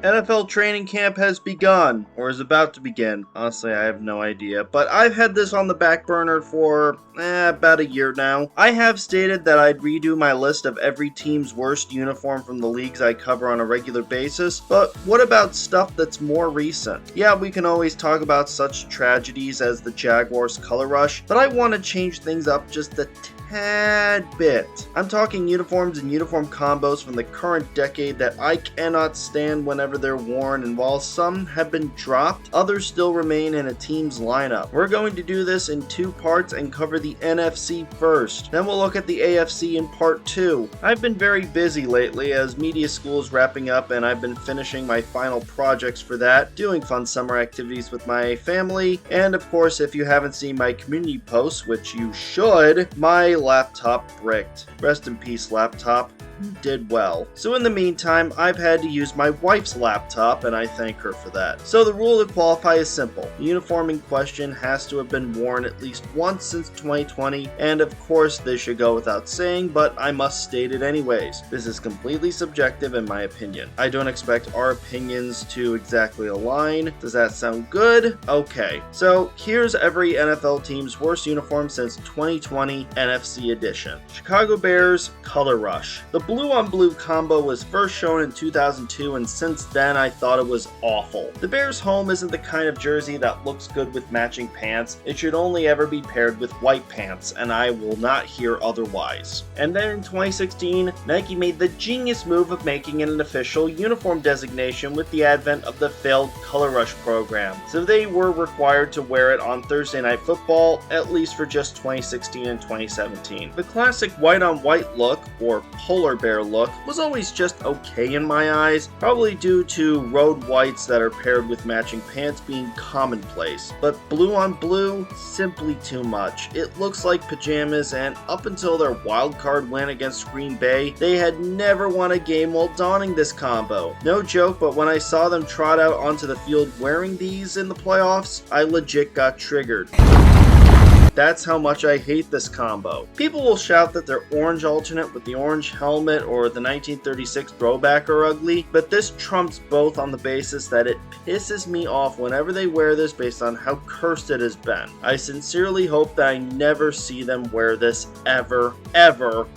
NFL training camp has begun, or is about to begin. Honestly, I have no idea, but I've had this on the back burner for about a year now. I have stated that I'd redo my list of every team's worst uniform from the leagues I cover on a regular basis, but what about stuff that's more recent? Yeah, we can always talk about such tragedies as the Jaguars color rush, but I want to change things up just a tad bit. I'm talking uniforms and uniform combos from the current decade that I cannot stand whenever they're worn, and while some have been dropped, others still remain in a team's lineup. We're going to do this in two parts and cover the NFC first. Then we'll look at the AFC in part 2. I've been very busy lately as media school is wrapping up and I've been finishing my final projects for that, doing fun summer activities with my family, and of course if you haven't seen my community posts, which you should, my laptop bricked. Rest in peace, laptop. You did well. So in the meantime, I've had to use my wife's laptop, and I thank her for that. So the rule to qualify is simple. The uniform in question has to have been worn at least once since 2020, and of course this should go without saying, but I must state it anyways. This is completely subjective in my opinion. I don't expect our opinions to exactly align. Does that sound good? Okay. So here's every NFL team's worst uniform since 2020 NFC edition. Chicago Bears Color Rush. The blue on blue combo was first shown in 2002, and since then I thought it was awful. The Bears home isn't the kind of jersey that looks good with matching pants. It should only ever be paired with white pants, and I will not hear otherwise. And then in 2016, Nike made the genius move of making it an official uniform designation with the advent of the failed Color Rush program. So they were required to wear it on Thursday Night Football, at least for just 2016 and 2017. The classic white on white look, or polar bear look, was always just okay in my eyes, probably due to road whites that are paired with matching pants being commonplace. But blue on blue, simply too much. It looks like pajamas, and up until their wildcard win against Green Bay, they had never won a game while donning this combo. No joke, but when I saw them trot out onto the field wearing these in the playoffs, I legit got triggered. That's how much I hate this combo. People will shout that their orange alternate with the orange helmet or the 1936 throwback are ugly, but this trumps both on the basis that it pisses me off whenever they wear this based on how cursed it has been. I sincerely hope that I never see them wear this ever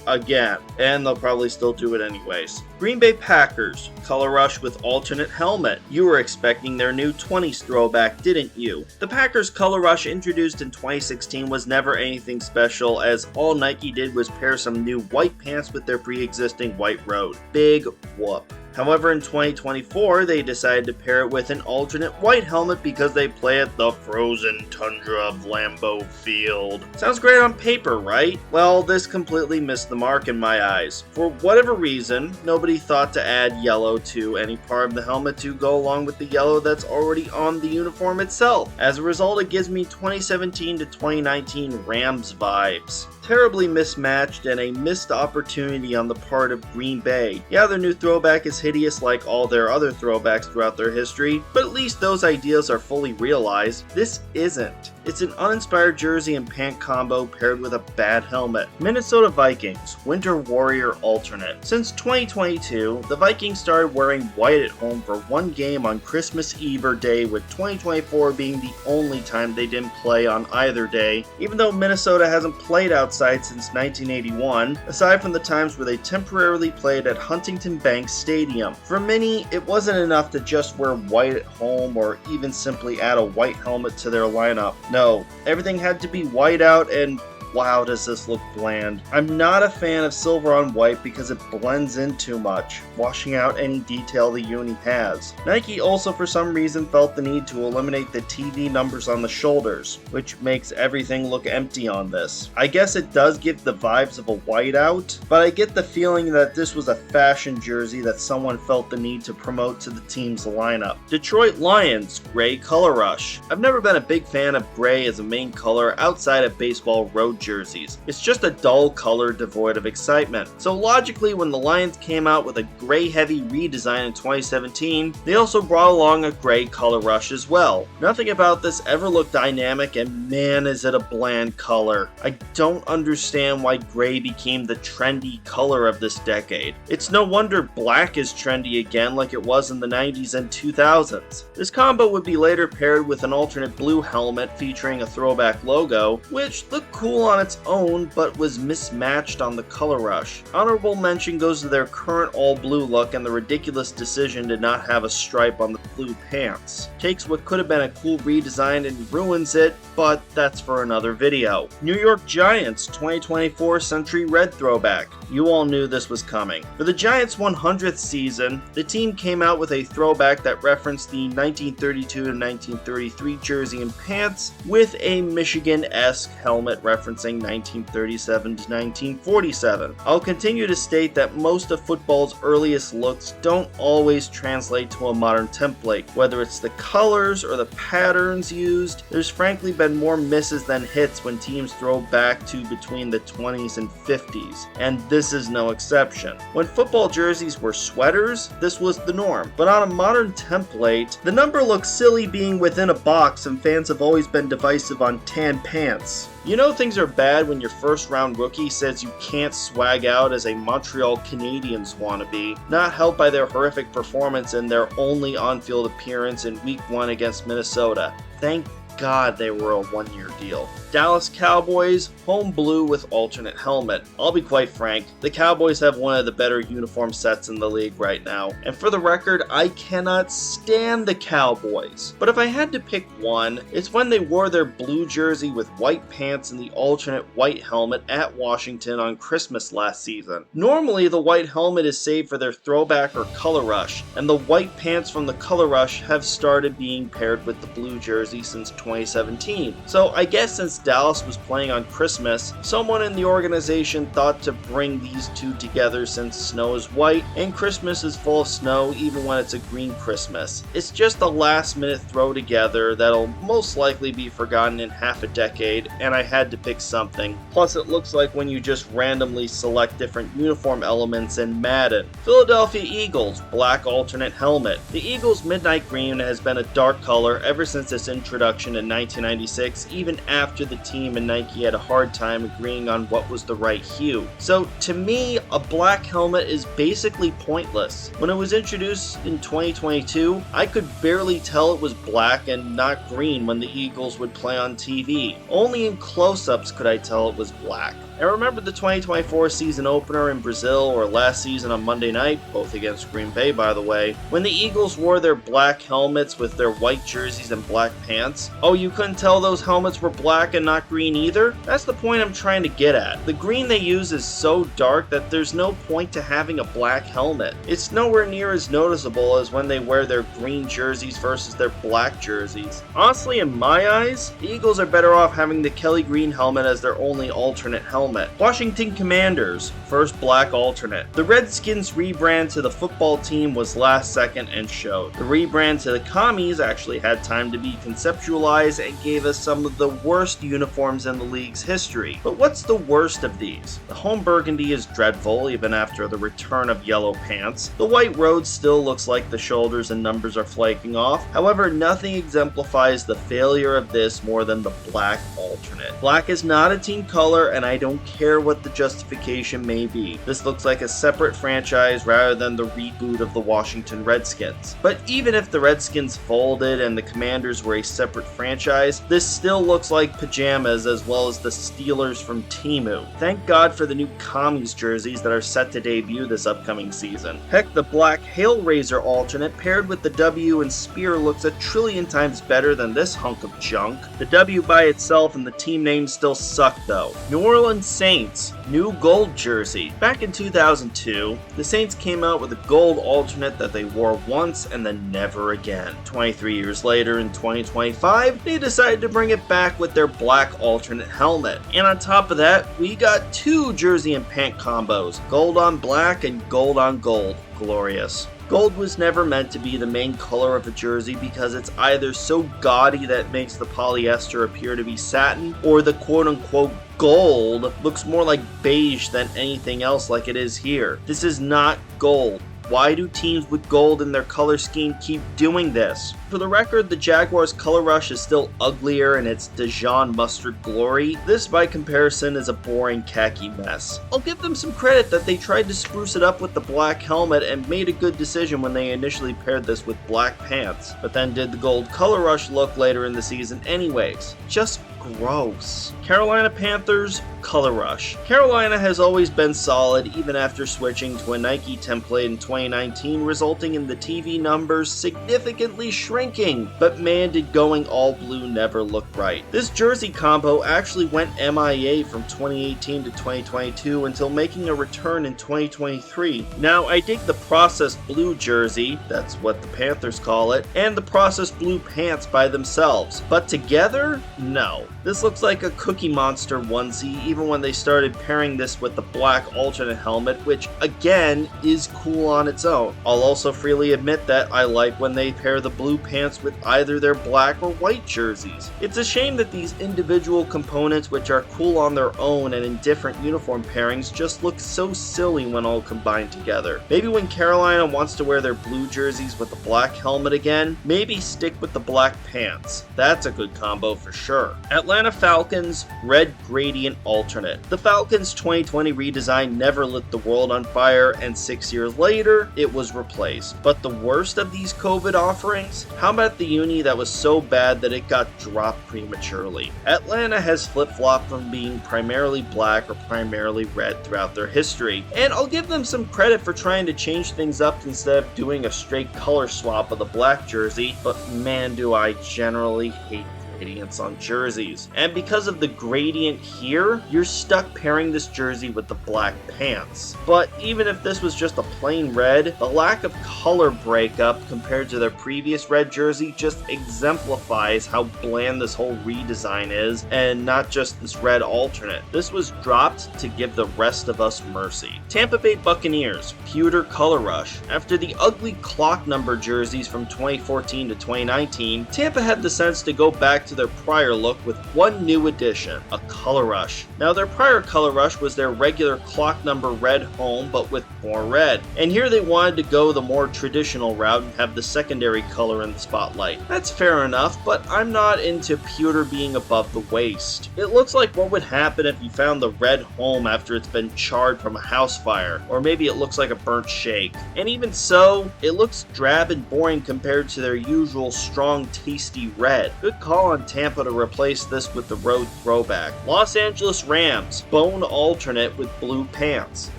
again. And they'll probably still do it anyways. Green Bay Packers Color Rush with alternate helmet. You were expecting their new 20s throwback, didn't you? The Packers Color Rush, introduced in 2016, was never anything special, as all Nike did was pair some new white pants with their pre-existing white road. Big whoop. However, in 2024, they decided to pair it with an alternate white helmet because they play at the frozen tundra of Lambeau Field. Sounds great on paper, right? Well, this completely missed the mark in my eyes. For whatever reason, nobody thought to add yellow to any part of the helmet to go along with the yellow that's already on the uniform itself. As a result, it gives me 2017 to 2019 Rams vibes. Terribly mismatched and a missed opportunity on the part of Green Bay. Yeah, their new throwback is hideous like all their other throwbacks throughout their history, but at least those ideas are fully realized. This isn't. It's an uninspired jersey and pant combo paired with a bad helmet. Minnesota Vikings Winter Warrior alternate. Since 2022, the Vikings started wearing white at home for one game on Christmas Eve or Day, with 2024 being the only time they didn't play on either day, even though Minnesota hasn't played outside since 1981, aside from the times where they temporarily played at Huntington Bank Stadium. For many, it wasn't enough to just wear white at home or even simply add a white helmet to their lineup. No, everything had to be white out, and wow, does this look bland. I'm not a fan of silver on white because it blends in too much, washing out any detail the uni has. Nike also for some reason felt the need to eliminate the TV numbers on the shoulders, which makes everything look empty on this. I guess it does give the vibes of a whiteout, but I get the feeling that this was a fashion jersey that someone felt the need to promote to the team's lineup. Detroit Lions Gray Color Rush. I've never been a big fan of gray as a main color outside of baseball road road jerseys. It's just a dull color devoid of excitement. So logically, when the Lions came out with a gray-heavy redesign in 2017, they also brought along a gray color rush as well. Nothing about this ever looked dynamic, and man is it a bland color. I don't understand why gray became the trendy color of this decade. It's no wonder black is trendy again like it was in the 90s and 2000s. This combo would be later paired with an alternate blue helmet featuring a throwback logo, which looked cool on its own but was mismatched on the color rush. Honorable mention goes to their current all-blue look and the ridiculous decision to not have a stripe on the blue pants. Takes what could have been a cool redesign and ruins it, but that's for another video. New York Giants 2024 Century Red throwback. You all knew this was coming. For the Giants' 100th season, the team came out with a throwback that referenced the 1932 to 1933 jersey and pants with a Michigan-esque helmet referencing 1937 to 1947. I'll continue to state that most of football's earliest looks don't always translate to a modern template. Whether it's the colors or the patterns used, there's frankly been more misses than hits when teams throw back to between the 20s and 50s, and this is no exception. When football jerseys were sweaters, this was the norm, but on a modern template, the number looks silly being within a box, and fans have always been divisive on tan pants. You know things are bad when your first round rookie says you can't swag out as a Montreal Canadiens wannabe, not helped by their horrific performance in their only on-field appearance in Week 1 against Minnesota. Thank God they were a one-year deal. Dallas Cowboys, home blue with alternate helmet. I'll be quite frank, the Cowboys have one of the better uniform sets in the league right now. And for the record, I cannot stand the Cowboys. But if I had to pick one, it's when they wore their blue jersey with white pants and the alternate white helmet at Washington on Christmas last season. Normally, the white helmet is saved for their throwback or color rush, and the white pants from the color rush have started being paired with the blue jersey since 2017. So I guess since Dallas was playing on Christmas, someone in the organization thought to bring these two together since snow is white and Christmas is full of snow even when it's a green Christmas. It's just a last minute throw together that'll most likely be forgotten in half a decade, and I had to pick something. Plus it looks like when you just randomly select different uniform elements in Madden. Philadelphia Eagles, black alternate helmet. The Eagles' midnight green has been a dark color ever since its introduction in 1996, even after the team and Nike had a hard time agreeing on what was the right hue. So to me, a black helmet is basically pointless. When it was introduced in 2022, I could barely tell it was black and not green when the Eagles would play on TV. Only in close-ups could I tell it was black. I remember the 2024 season opener in Brazil, or last season on Monday night, both against Green Bay by the way, when the Eagles wore their black helmets with their white jerseys and black pants. Oh, you couldn't tell those helmets were black and not green either? That's the point I'm trying to get at. The green they use is so dark that there's no point to having a black helmet. It's nowhere near as noticeable as when they wear their green jerseys versus their black jerseys. Honestly, in my eyes, the Eagles are better off having the Kelly green helmet as their only alternate helmet. Washington Commanders, first black alternate. The Redskins rebrand to the football team was last second and showed. The rebrand to the Commies actually had time to be conceptualized and gave us some of the worst uniforms in the league's history. But what's the worst of these? The home burgundy is dreadful even after the return of yellow pants. The white road still looks like the shoulders and numbers are flaking off. However, nothing exemplifies the failure of this more than the black alternate. Black is not a team color, and I don't care what the justification may be. This looks like a separate franchise rather than the reboot of the Washington Redskins. But even if the Redskins folded and the Commanders were a separate franchise, this still looks like pajamas as well as the Steelers from Temu. Thank God for the new Commies jerseys that are set to debut this upcoming season. Heck, the black Hailraiser alternate paired with the W and Spear looks a trillion times better than this hunk of junk. The W by itself and the team name still suck though. New Orleans Saints, new gold jersey. Back in 2002, the Saints came out with a gold alternate that they wore once and then never again. 23 years later in 2025, they decided to bring it back with their black alternate helmet. And on top of that, we got two jersey and pant combos, gold on black and gold on gold. Glorious. Gold was never meant to be the main color of a jersey because it's either so gaudy that it makes the polyester appear to be satin, or the quote-unquote gold looks more like beige than anything else like it is here. This is not gold. Why do teams with gold in their color scheme keep doing this? For the record, the Jaguars' color rush is still uglier in its Dijon mustard glory. This, by comparison, is a boring khaki mess. I'll give them some credit that they tried to spruce it up with the black helmet and made a good decision when they initially paired this with black pants, but then did the gold color rush look later in the season anyways. Just gross. Carolina Panthers color rush. Carolina has always been solid even after switching to a Nike template in 2019, resulting in the TV numbers significantly shrinking, but man did going all blue never look right. This jersey combo actually went MIA from 2018 to 2022 until making a return in 2023. Now I dig the processed blue jersey, that's what the Panthers call it, and the processed blue pants by themselves, but together? No. This looks like a Cookie Monster onesie even when they started pairing this with the black alternate helmet, which again is cool on its own. I'll also freely admit that I like when they pair the blue pants with either their black or white jerseys. It's a shame that these individual components, which are cool on their own and in different uniform pairings, just look so silly when all combined together. Maybe when Carolina wants to wear their blue jerseys with the black helmet again, maybe stick with the black pants. That's a good combo for sure. Atlanta Falcons red gradient alternate. The Falcons 2020 redesign never lit the world on fire, and 6 years later, it was replaced. But the worst of these COVID offerings? How about the uni that was so bad that it got dropped prematurely? Atlanta has flip-flopped from being primarily black or primarily red throughout their history, and I'll give them some credit for trying to change things up instead of doing a straight color swap of the black jersey, but man do I generally hate gradients on jerseys. And because of the gradient here, you're stuck pairing this jersey with the black pants. But even if this was just a plain red, the lack of color breakup compared to their previous red jersey just exemplifies how bland this whole redesign is, and not just this red alternate. This was dropped to give the rest of us mercy. Tampa Bay Buccaneers pewter color rush. After the ugly clock number jerseys from 2014 to 2019, Tampa had the sense to go back to their prior look with one new addition, a color rush. Now their prior color rush was their regular clock number red home but with more red, and here they wanted to go the more traditional route and have the secondary color in the spotlight. That's fair enough, but I'm not into pewter being above the waist. It looks like what would happen if you found the red home after it's been charred from a house fire, or maybe it looks like a burnt shake. And even so, it looks drab and boring compared to their usual strong tasty red. Good call on Tampa to replace this with the road throwback. Los Angeles Rams bone alternate with blue pants.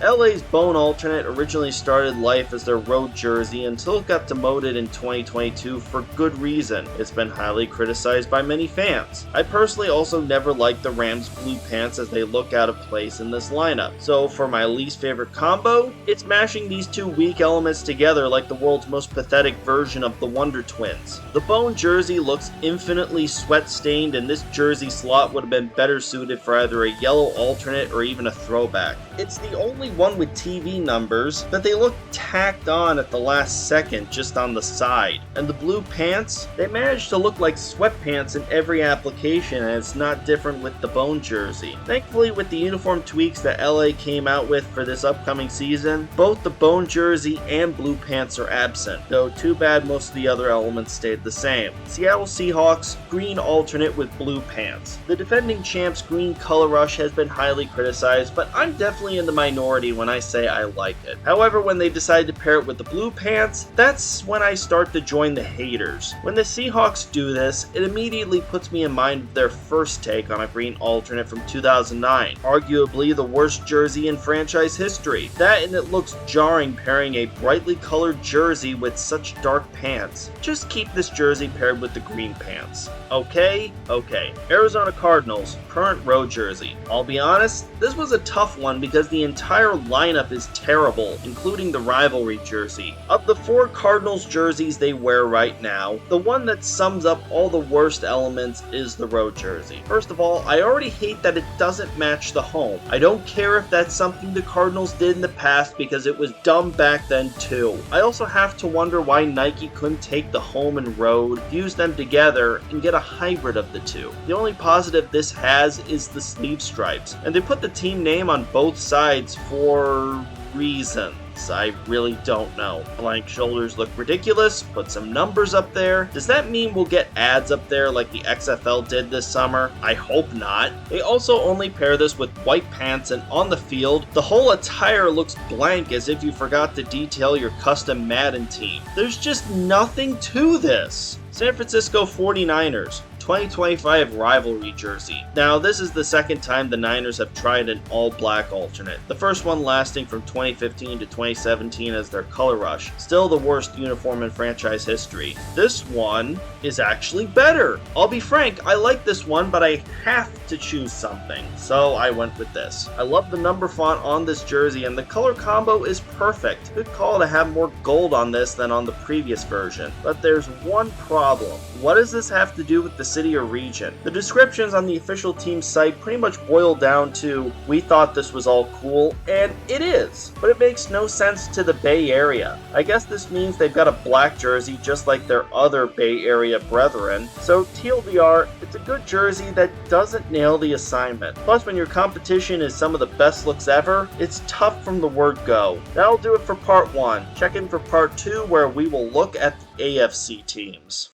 LA's bone alternate originally started life as their road jersey until it got demoted in 2022 for good reason. It's been highly criticized by many fans. I personally also never liked the Rams blue pants as they look out of place in this lineup. So for my least favorite combo, it's mashing these two weak elements together like the world's most pathetic version of the Wonder Twins. The bone jersey looks infinitely sweat-stained, and this jersey slot would have been better suited for either a yellow alternate or even a throwback. It's the only one with TV numbers, but they look tacked on at the last second just on the side. And the blue pants? They managed to look like sweatpants in every application, and it's not different with the bone jersey. Thankfully, with the uniform tweaks that LA came out with for this upcoming season, both the bone jersey and blue pants are absent, though too bad most of the other elements stayed the same. Seattle Seahawks green alternate with blue pants. The defending champs green color rush has been highly criticized, but I'm definitely in the minority when I say I like it. However, when they decide to pair it with the blue pants, that's when I start to join the haters. When the Seahawks do this, it immediately puts me in mind of their first take on a green alternate from 2009, arguably the worst jersey in franchise history. That, and it looks jarring pairing a brightly colored jersey with such dark pants. Just keep this jersey paired with the green pants. Okay. Okay. Arizona Cardinals, current road jersey. I'll be honest, this was a tough one because the entire lineup is terrible, including the rivalry jersey. Of the 4 Cardinals jerseys they wear right now, the one that sums up all the worst elements is the road jersey. First of all, I already hate that it doesn't match the home. I don't care if that's something the Cardinals did in the past because it was dumb back then too. I also have to wonder why Nike couldn't take the home and road, fuse them together, and get a hybrid of the two. The only positive this has is the sleeve stripes, and they put the team name on both sides for reasons. I really don't know. Blank shoulders look ridiculous. Put some numbers up there. Does that mean we'll get ads up there like the XFL did this summer? I hope not. They also only pair this with white pants, and on the field, the whole attire looks blank as if you forgot to detail your custom Madden team. There's just nothing to this. San Francisco 49ers. 2025 rivalry jersey. Now, this is the second time the Niners have tried an all-black alternate. The first one lasting from 2015 to 2017 as their color rush. Still the worst uniform in franchise history. This one is actually better. I'll be frank, I like this one, but I have to choose something. So I went with this. I love the number font on this jersey, and the color combo is perfect. Good call to have more gold on this than on the previous version. But there's one problem. What does this have to do with the city or region? The descriptions on the official team site pretty much boil down to, we thought this was all cool, and it is, but it makes no sense to the Bay Area. I guess this means they've got a black jersey just like their other Bay Area brethren, so TLDR, it's a good jersey that doesn't nail the assignment. Plus, when your competition is some of the best looks ever, it's tough from the word go. That'll do it for part 1. Check in for part 2 where we will look at the AFC teams.